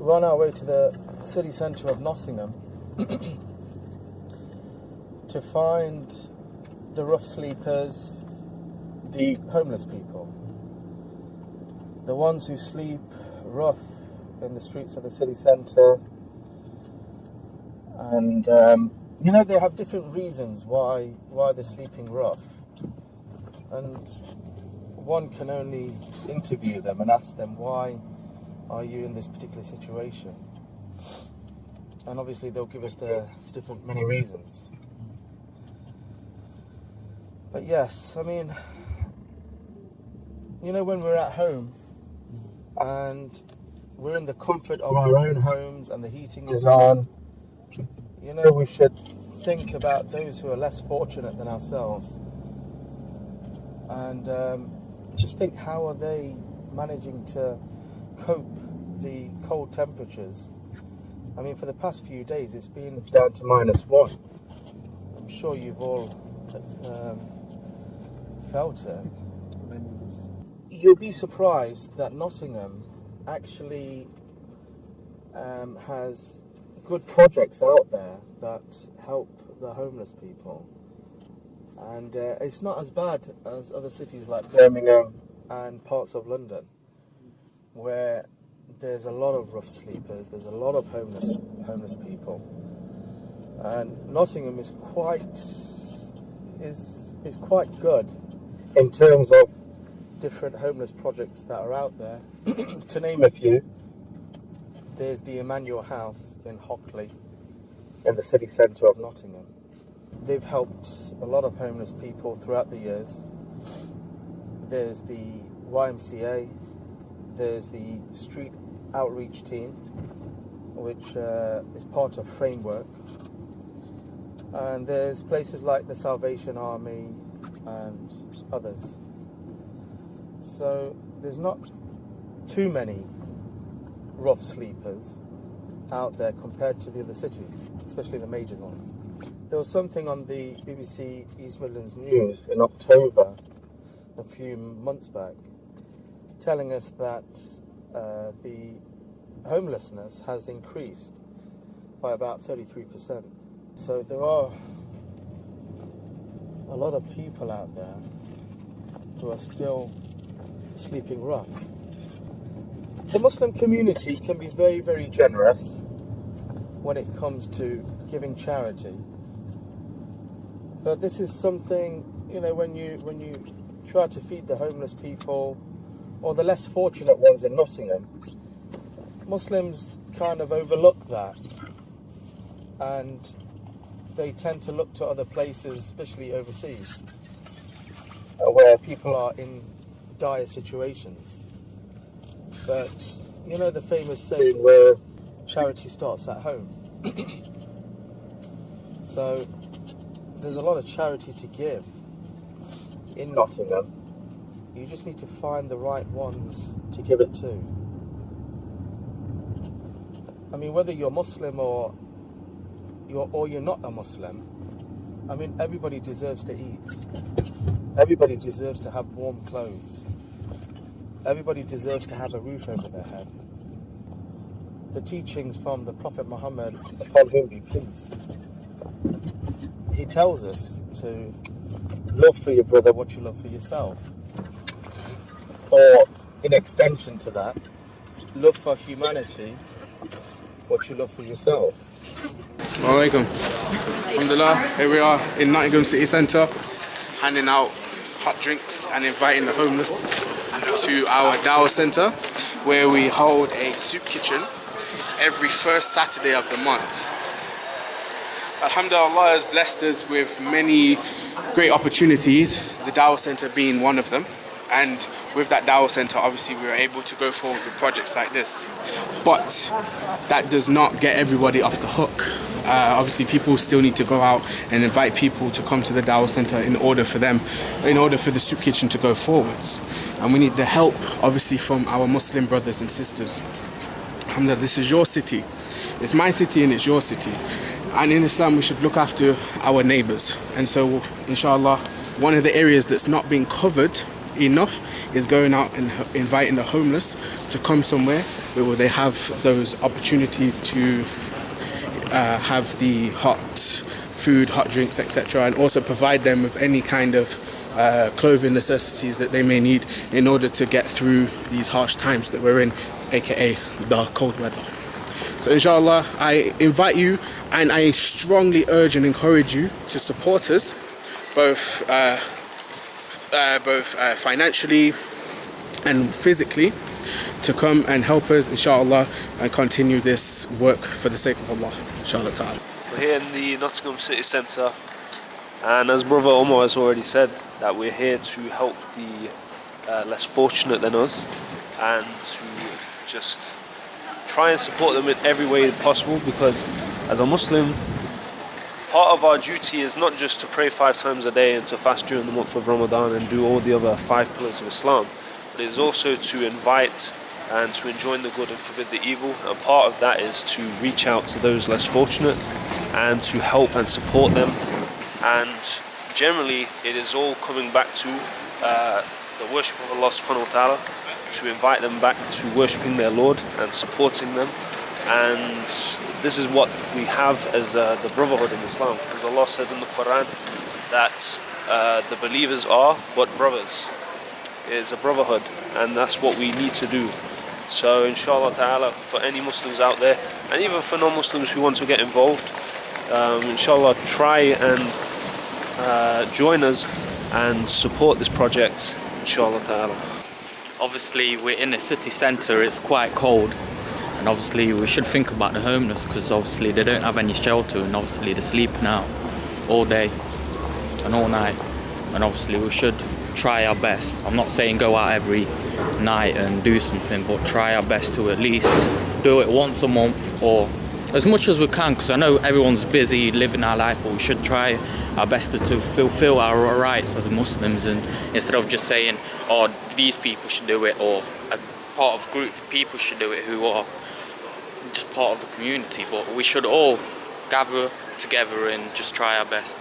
We're on our way to the city centre of Nottingham to find the rough sleepers, the homeless people, the ones who sleep rough in the streets of the city centre. And they have different reasons why they're sleeping rough, and one can only interview them and ask them, why are you in this particular situation? And obviously they'll give us the many reasons. But yes, I mean, when we're at home and we're in the comfort of our own homes and the heating is on, we should think about those who are less fortunate than ourselves, and just think, how are they managing to cope the cold temperatures? I mean, for the past few days it's been down to -1. I'm sure you've all felt it. You'll be surprised that Nottingham actually has good projects out there that help the homeless people, and it's not as bad as other cities like Birmingham and parts of London, where there's a lot of rough sleepers, there's a lot of homeless people, and Nottingham is quite good in terms of different homeless projects that are out there. To name a few, there's the Emmanuel House in Hockley, in the city centre of Nottingham. They've helped a lot of homeless people throughout the years. There's the YMCA, there's the street outreach team, which is part of Framework, and there's places like the Salvation Army and others. So there's not too many rough sleepers out there compared to the other cities, especially the major ones. There was something on the BBC East Midlands News in October, a few months back, telling us that the homelessness has increased by about 33%. So there are a lot of people out there who are still sleeping rough. The Muslim community can be very, very generous when it comes to giving charity. But this is something, when you try to feed the homeless people or the less fortunate ones in Nottingham, Muslims kind of overlook that, and they tend to look to other places, especially overseas, where people are in dire situations. But the famous saying where charity starts at home. So there's a lot of charity to give in Nottingham. You just need to find the right ones to give it to. I mean, whether you're Muslim or you're not a Muslim, I mean, everybody deserves to eat. Everybody deserves to have warm clothes. Everybody deserves to have a roof over their head. The teachings from the Prophet Muhammad, upon whom be peace, he tells us to love for your brother what you love for yourself. Or, in extension to that, love for humanity what you love for yourself. Assalamu alaikum. Alhamdulillah, here we are in Nottingham City Centre, handing out hot drinks and inviting the homeless to our Dawah Centre, where we hold a soup kitchen every first Saturday of the month. Alhamdulillah, Allah has blessed us with many great opportunities, the Dawah Centre being one of them. And with that Dawah Centre, obviously we were able to go forward with projects like this. But that does not get everybody off the hook. Obviously people still need to go out and invite people to come to the Dawah Centre in order for the soup kitchen to go forwards. And we need the help, obviously, from our Muslim brothers and sisters. Alhamdulillah, this is your city. It's my city and it's your city. And in Islam, we should look after our neighbours. And so, inshallah, one of the areas that's not being covered enough is going out and inviting the homeless to come somewhere where they have those opportunities to have the hot food, hot drinks, etc., and also provide them with any kind of clothing necessities that they may need in order to get through these harsh times that we're in, aka the cold weather. So inshallah, I invite you and I strongly urge and encourage you to support us, both financially and physically, to come and help us, inshallah, and continue this work for the sake of Allah, inshallah ta'ala. We're here in the Nottingham City Centre, and as Brother Omar has already said, that we're here to help the less fortunate than us, and to just try and support them in every way possible, because as a Muslim, part of our duty is not just to pray 5 times a day and to fast during the month of Ramadan and do all the other 5 pillars of Islam, but it is also to invite and to enjoin the good and forbid the evil, and part of that is to reach out to those less fortunate and to help and support them. And generally it is all coming back to the worship of Allah subhanahu wa ta'ala, to invite them back to worshipping their Lord and supporting them. And this is what we have as the brotherhood in Islam, because Allah said in the Quran that the believers are but brothers. It is a brotherhood, and that's what we need to do. So inshallah ta'ala, for any Muslims out there, and even for non-Muslims who want to get involved, inshallah try and join us and support this project, inshallah ta'ala. Obviously we're in the city centre, it's quite cold, and obviously we should think about the homeless, because obviously they don't have any shelter, and obviously they sleep now all day and all night, and obviously we should try our best. I'm not saying go out every night and do something, but try our best to at least do it once a month, or as much as we can, because I know everyone's busy living our life, but we should try our best to fulfill our rights as Muslims, and instead of just saying, oh, these people should do it, or a part of a group of people should do it who are just part of the community, but we should all gather together and just try our best.